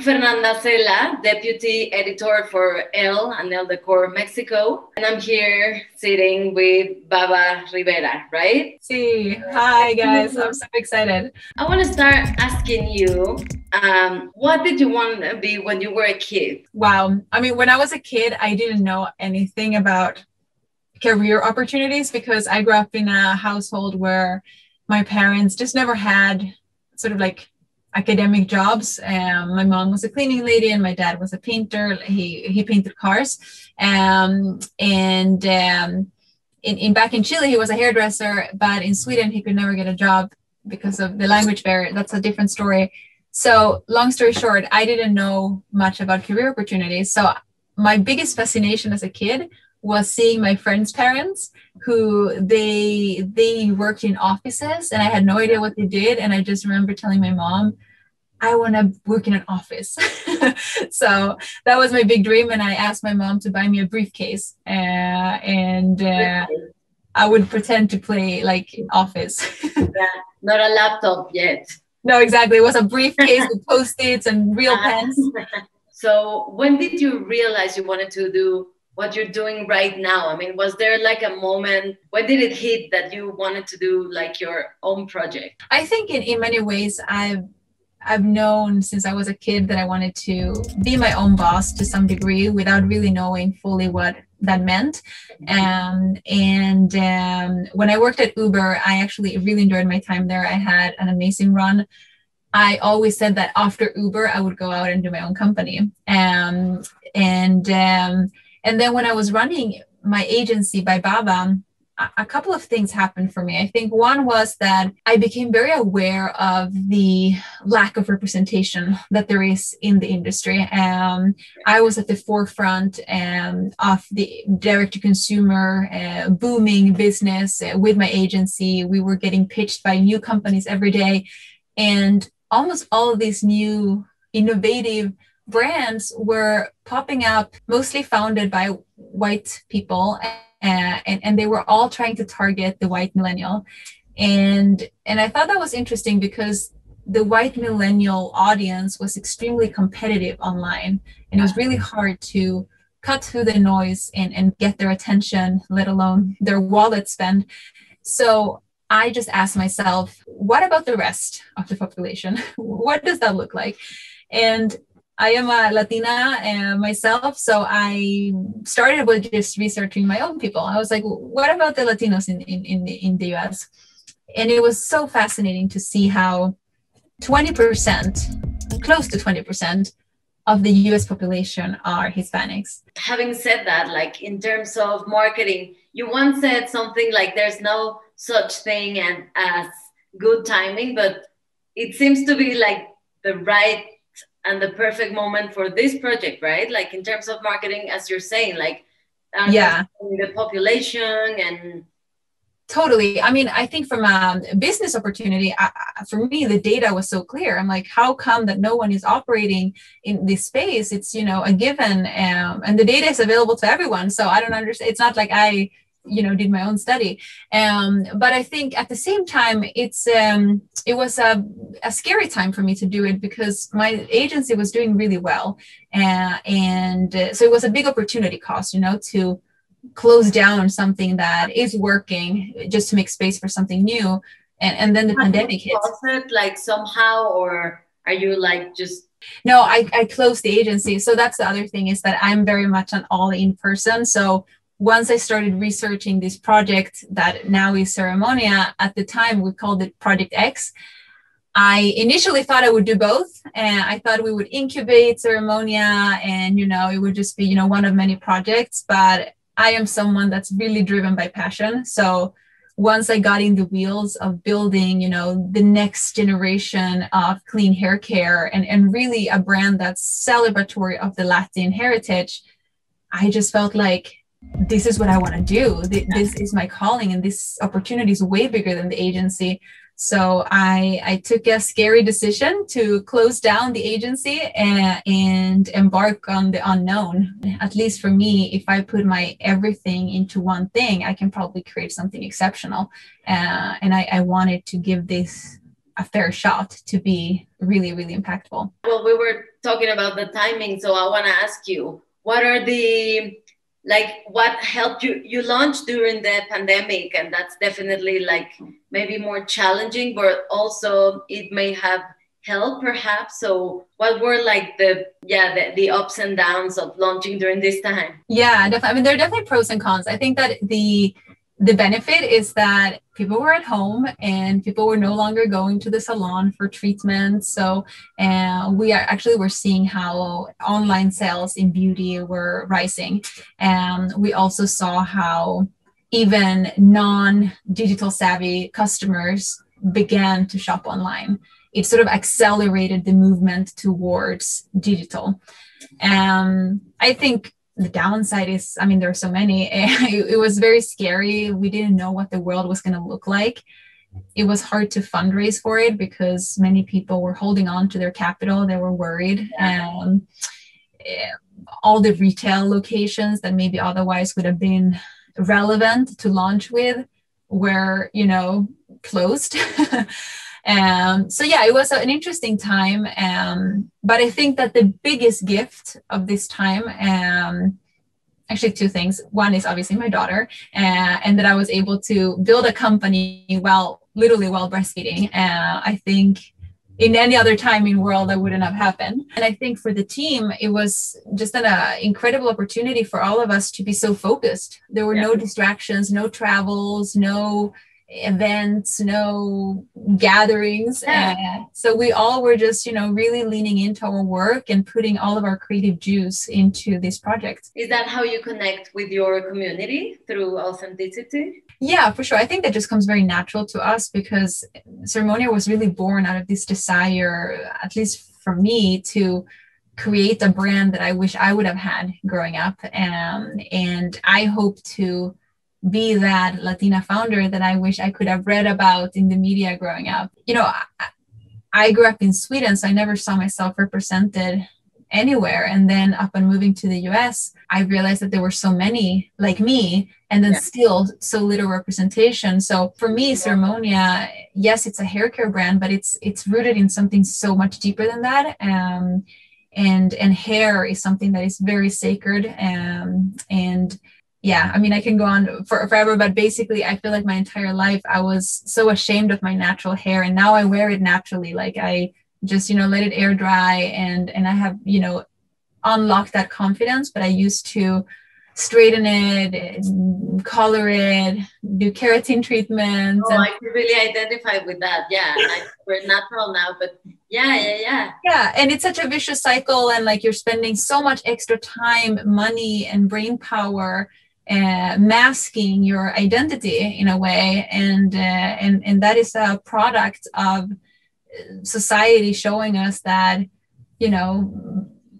Fernanda Cela, Deputy Editor for Elle and Elle Decor Mexico. And I'm here sitting with Babba Rivera, right? Sí. Hi, guys. I'm so excited. I want to start asking you, what did you want to be when you were a kid? Wow. I mean, when I was a kid, I didn't know anything about career opportunities because I grew up in a household where my parents just never had sort of like academic jobs. My mom was a cleaning lady and my dad was a painter. He painted cars. In back in Chile, he was a hairdresser, but in Sweden, he could never get a job because of the language barrier. That's a different story. So long story short, I didn't know much about career opportunities. So my biggest fascination as a kid was seeing my friends' parents who they worked in offices and I had no idea what they did. And I just remember telling my mom, I want to work in an office. So that was my big dream. And I asked my mom to buy me a briefcase I would pretend to play like office. Yeah, not a laptop yet. No, exactly. It was a briefcase with Post-its and real pens. So when did you realize you wanted to do what you're doing right now? I mean, was there like a moment, when did it hit that you wanted to do like your own project? I think in many ways, I've known since I was a kid that I wanted to be my own boss to some degree without really knowing fully what that meant. When I worked at Uber, I actually really enjoyed my time there. I had an amazing run. I always said that after Uber, I would go out and do my own company. And then when I was running my agency by Babba, a couple of things happened for me. I think one was that I became very aware of the lack of representation that there is in the industry. I was at the forefront of the direct-to-consumer booming business with my agency. We were getting pitched by new companies every day. And almost all of these new innovative brands were popping up, mostly founded by white people, and they were all trying to target the white millennial. And I thought that was interesting because the white millennial audience was extremely competitive online, and it was really hard to cut through the noise and get their attention, let alone their wallet spend. So I just asked myself, what about the rest of the population? What does that look like? And I am a Latina myself, so I started with just researching my own people. I was like, what about the Latinos in the US? And it was so fascinating to see how 20%, close to 20% of the US population are Hispanics. Having said that, like in terms of marketing, you once said something like there's no such thing as good timing, but it seems to be like the right and the perfect moment for this project, right? Like in terms of marketing, as you're saying, like the population and totally. I mean, I think from a business opportunity, for me, the data was so clear. I'm like, how come that no one is operating in this space? It's, a given, and the data is available to everyone. So I don't understand. It's not like I did my own study. But I think at the same time, it was a scary time for me to do it because my agency was doing really well. So it was a big opportunity cost, to close down something that is working just to make space for something new. And then the pandemic hit. Was it like somehow, or are you like just... No, I closed the agency. So that's the other thing, is that I'm very much an all-in person. So once I started researching this project that now is Ceremonia, at the time we called it Project X. I initially thought I would do both. And I thought we would incubate Ceremonia and, it would just be, one of many projects. But I am someone that's really driven by passion. So once I got in the wheels of building, the next generation of clean hair care and really a brand that's celebratory of the Latin heritage, I just felt like, this is what I want to do. This is my calling, and this opportunity is way bigger than the agency. So I took a scary decision to close down the agency and embark on the unknown. At least for me, if I put my everything into one thing, I can probably create something exceptional. And I wanted to give this a fair shot to be really, really impactful. Well, we were talking about the timing, so I want to ask you, what are the, like, what helped you launch during the pandemic, and that's definitely like maybe more challenging, but also it may have helped perhaps. So what were like the ups and downs of launching during this time? Yeah, definitely. I mean, there are definitely pros and cons. I think that the benefit is that people were at home and people were no longer going to the salon for treatments. So we're seeing how online sales in beauty were rising. And we also saw how even non-digital savvy customers began to shop online. It sort of accelerated the movement towards digital. I think the downside is, I mean, there are so many. It was very scary. We didn't know what the world was going to look like. It was hard to fundraise for it because many people were holding on to their capital. They were worried. All the retail locations that maybe otherwise would have been relevant to launch with were, closed. So yeah, it was an interesting time. But I think that the biggest gift of this time, actually two things. One is obviously my daughter, and that I was able to build a company literally while breastfeeding. I think in any other time in world that wouldn't have happened. And I think for the team, it was just an incredible opportunity for all of us to be so focused. There were no distractions, no travels, no events, no gatherings. So we all were just, really leaning into our work and putting all of our creative juice into this project. Is that how you connect with your community, through authenticity? Yeah, for sure. I think that just comes very natural to us because Ceremonia was really born out of this desire, at least for me, to create a brand that I wish I would have had growing up. And I hope to be that Latina founder that I wish I could have read about in the media growing up. I grew up in Sweden, so I never saw myself represented anywhere. And then upon moving to the US, I realized that there were so many like me, and then still so little representation. So for me, Ceremonia, yes, it's a hair care brand, but it's rooted in something so much deeper than that. And hair is something that is very sacred. And yeah, I mean, I can go on forever, but basically I feel like my entire life I was so ashamed of my natural hair, and now I wear it naturally. Like I just, let it air dry, and I have, unlocked that confidence. But I used to straighten it, color it, do keratin treatments. I can really identify with that. Yeah, we're natural now, but yeah. And it's such a vicious cycle, and like you're spending so much extra time, money, and brain power masking your identity in a way, and that is a product of society showing us that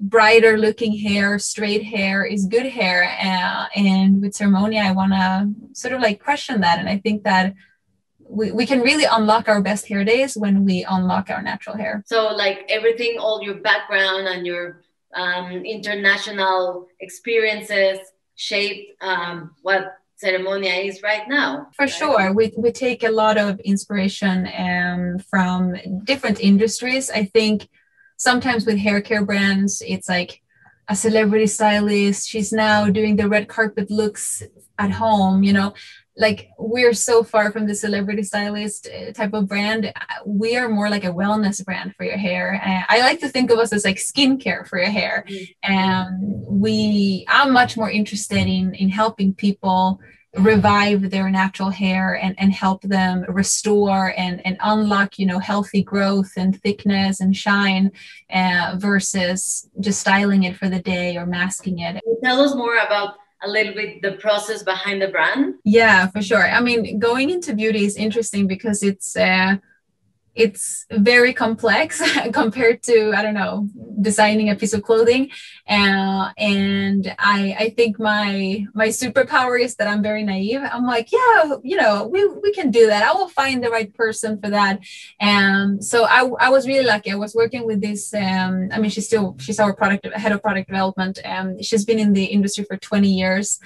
brighter looking hair, straight hair is good hair, and with Ceremonia I want to sort of like question that. And I think that we can really unlock our best hair days when we unlock our natural hair. So like everything, all your background and your international experiences shaped what Ceremonia is right now. For sure. We take a lot of inspiration from different industries. I think sometimes with hair care brands, it's like a celebrity stylist. She's now doing the red carpet looks at home, like we're so far from the celebrity stylist type of brand. We are more like a wellness brand for your hair. I like to think of us as like skincare for your hair. I'm much more interested in helping people revive their natural hair and help them restore and unlock, healthy growth and thickness and shine versus just styling it for the day or masking it. Tell us more about a little bit the process behind the brand. Yeah, for sure. I mean, going into beauty is interesting because it's very complex compared to, I don't know, designing a piece of clothing. And I think my superpower is that I'm very naive. I'm like, yeah, we can do that. I will find the right person for that. So I was really lucky. I was working with this, she's our head of product development. She's been in the industry for 20 years,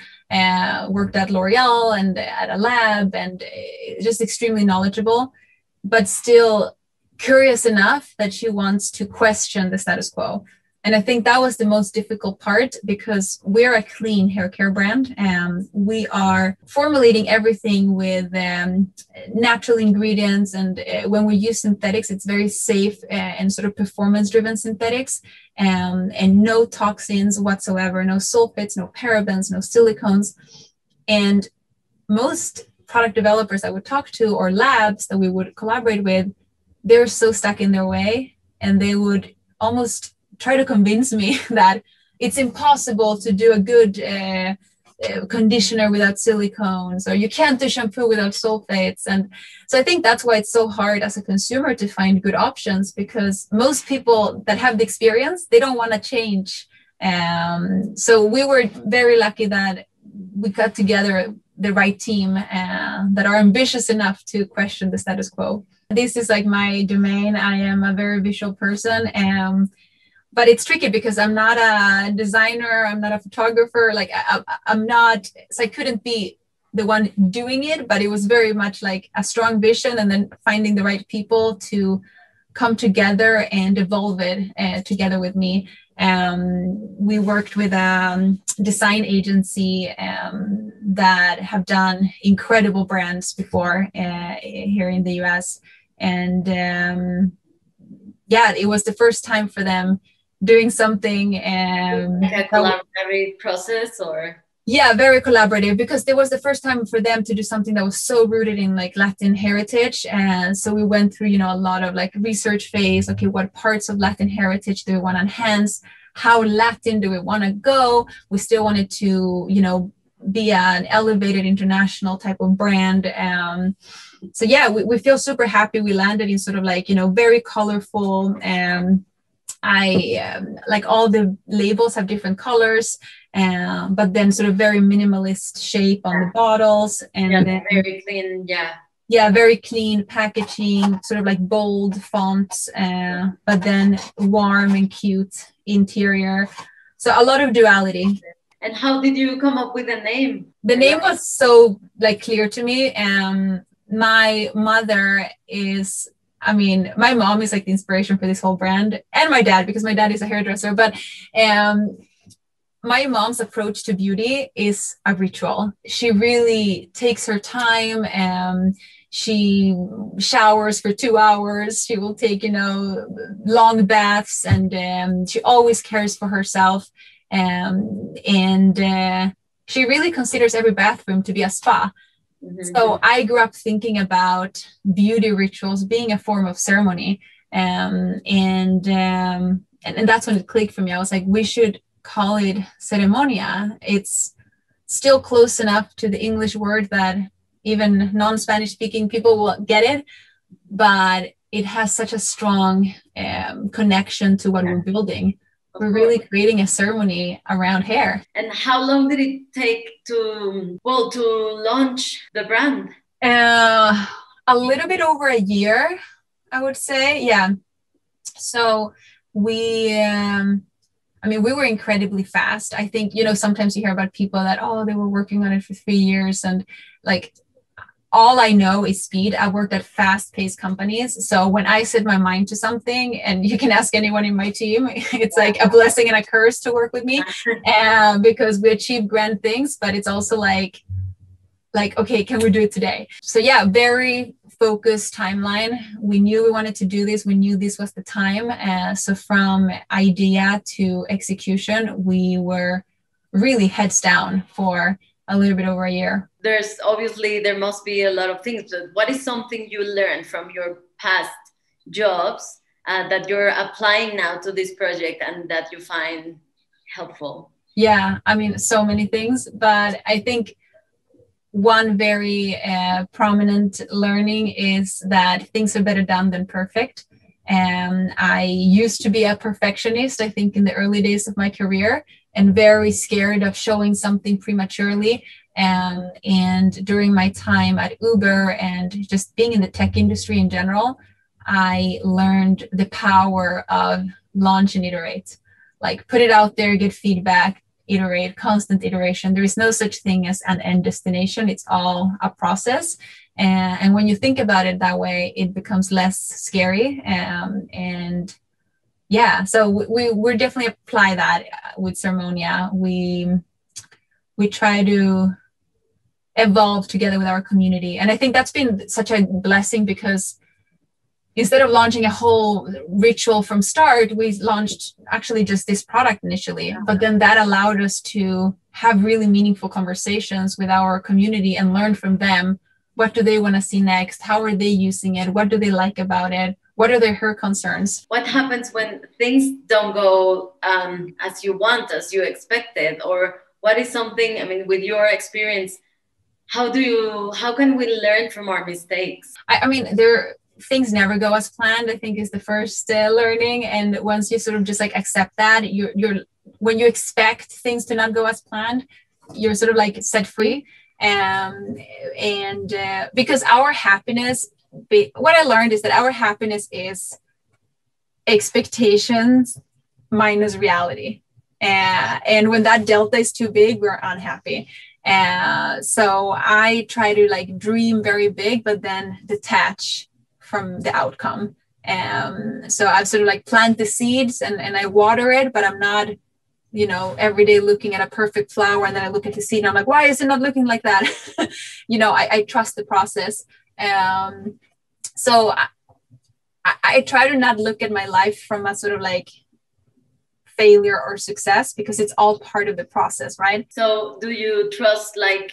worked at L'Oreal and at a lab, and just extremely knowledgeable. But still, curious enough that she wants to question the status quo. And I think that was the most difficult part, because we're a clean hair care brand and we are formulating everything with natural ingredients. And when we use synthetics, it's very safe and sort of performance driven synthetics, and no toxins whatsoever, no sulfates, no parabens, no silicones. And most product developers I would talk to, or labs that we would collaborate with, they're so stuck in their way, and they would almost try to convince me that it's impossible to do a good conditioner without silicones, or you can't do shampoo without sulfates. And so I think that's why it's so hard as a consumer to find good options, because most people that have the experience, they don't want to change. So we were very lucky that we got together the right team that are ambitious enough to question the status quo. This is like my domain. I am a very visual person. But it's tricky because I'm not a designer. I'm not a photographer. Like I'm not, so I couldn't be the one doing it, but it was very much like a strong vision, and then finding the right people to come together and evolve it together with me. We worked with a design agency that have done incredible brands before here in the US. And yeah, it was the first time for them doing something like a collaborative process, or yeah, very collaborative, because it was the first time for them to do something that was so rooted in like Latin heritage. And so we went through, you know, a lot of like research phase. Okay, what parts of Latin heritage do we want to enhance? How Latin do we want to go? We still wanted to, you know, be an elevated international type of brand. So yeah, we feel super happy. We landed in sort of like, you know, very colorful. I like all the labels have different colors, but then sort of very minimalist shape on the bottles, and then very clean, very clean packaging, sort of like bold fonts, but then warm and cute interior. So a lot of duality. And how did you come up with the name? The name was so like clear to me. My mother is, I mean, my mom is like the inspiration for this whole brand, and my dad, because my dad is a hairdresser. But my mom's approach to beauty is a ritual. She really takes her time. She showers for 2 hours. She will take, you know, long baths, and she always cares for herself. And she really considers every bathroom to be a spa. So I grew up thinking about beauty rituals being a form of ceremony. And that's when it clicked for me. I was like, we should call it Ceremonia. It's still close enough to the English word that even non-Spanish speaking people will get it, but it has such a strong connection to what we're building. We're really creating a ceremony around hair. And how long did it take to launch the brand? A little bit over a year, I would say. Yeah. So we were incredibly fast. I think, you know, sometimes you hear about people that, they were working on it for 3 years, and like, all I know is speed. I worked at fast-paced companies. So when I set my mind to something, and you can ask anyone in my team, it's like a blessing and a curse to work with me, because we achieve grand things, but it's also like, okay, can we do it today? So yeah, very focused timeline. We knew we wanted to do this. We knew this was the time. So from idea to execution, we were really heads down for a little bit over a year. There must be a lot of things, but what is something you learned from your past jobs that you're applying now to this project and that you find helpful? Yeah, I mean, so many things, but I think one very prominent learning is that things are better done than perfect. And I used to be a perfectionist, I think, in the early days of my career, and very scared of showing something prematurely. And during my time at Uber and just being in the tech industry in general, I learned the power of launch and iterate. Like, put it out there, get feedback, iterate, constant iteration. There is no such thing as an end destination. It's all a process. And when you think about it that way, it becomes less scary. And yeah, so we definitely apply that with Ceremonia. We try to evolve together with our community. And I think that's been such a blessing, because instead of launching a whole ritual from start, we launched actually just this product initially. But then that allowed us to have really meaningful conversations with our community and learn from them. What do they want to see next? How are they using it? What do they like about it? What are her concerns? What happens when things don't go as you want, as you expected? Or what is something, I mean, with your experience, how can we learn from our mistakes? I mean, things never go as planned, I think, is the first learning. And once you sort of just like accept that, you're when you expect things to not go as planned, you're sort of like set free. Because our happiness, what I learned is that our happiness is expectations minus reality. And when that delta is too big, we're unhappy. So I try to like dream very big, but then detach from the outcome. So I've sort of like plant the seeds and I water it, but I'm not, every day looking at a perfect flower, and then I look at the seed and I'm like, why is it not looking like that? I trust the process. So I try to not look at my life from a sort of like failure or success, because it's all part of the process, right? So do you trust like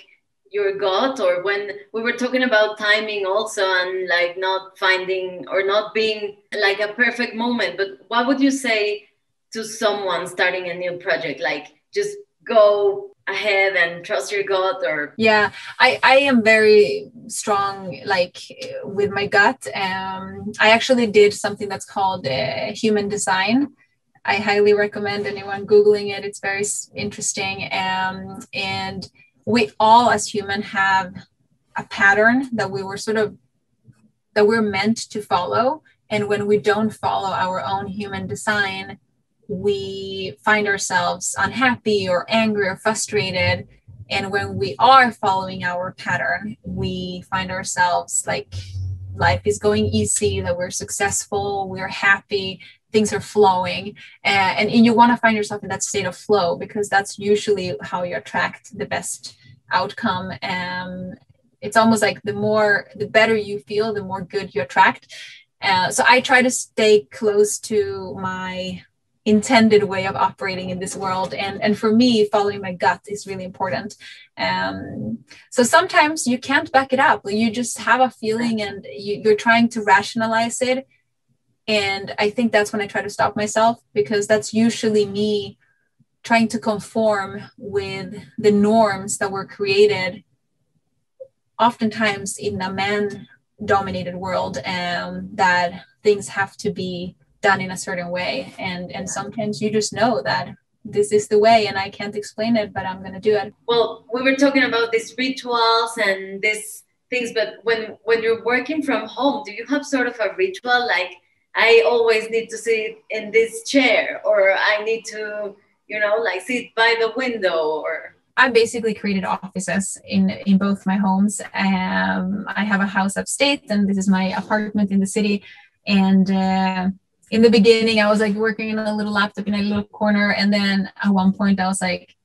your gut? Or when we were talking about timing also, and like not finding or not being like a perfect moment, but what would you say to someone starting a new project? Like, just go ahead and trust your gut? Or yeah, I am very strong like with my gut. I actually did something that's called human design. I highly recommend anyone Googling it. It's very interesting. And we all as human have a pattern that we're meant to follow. And when we don't follow our own human design, we find ourselves unhappy or angry or frustrated. And when we are following our pattern, we find ourselves like life is going easy, that we're successful, we're happy, things are flowing. And you want to find yourself in that state of flow, because that's usually how you attract the best outcome. It's almost like the better you feel, the more good you attract. So I try to stay close to my intended way of operating in this world. And for me, following my gut is really important. So sometimes you can't back it up. You just have a feeling and you're trying to rationalize it. And I think that's when I try to stop myself, because that's usually me trying to conform with the norms that were created oftentimes in a man-dominated world, that things have to be done in a certain way. And sometimes you just know that this is the way and I can't explain it, but I'm going to do it. Well, we were talking about these rituals and these things, but when you're working from home, do you have sort of a ritual? Like, I always need to sit in this chair, or I need to, like sit by the window? Or I basically created offices in both my homes. I have a house upstate, and this is my apartment in the city. And in the beginning, I was like working in a little laptop in a little corner. And then at one point I was like,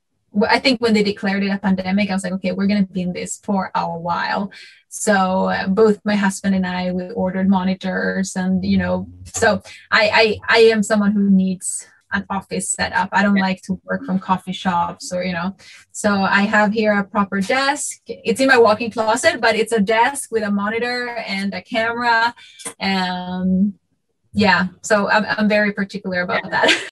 I think when they declared it a pandemic, I was like, okay, we're going to be in this for a while. So both my husband and I, we ordered monitors, and, so I am someone who needs an office set up. I don't like to work from coffee shops or, so I have here a proper desk. It's in my walk-in closet, but it's a desk with a monitor and a camera. Yeah, so I'm very particular about that.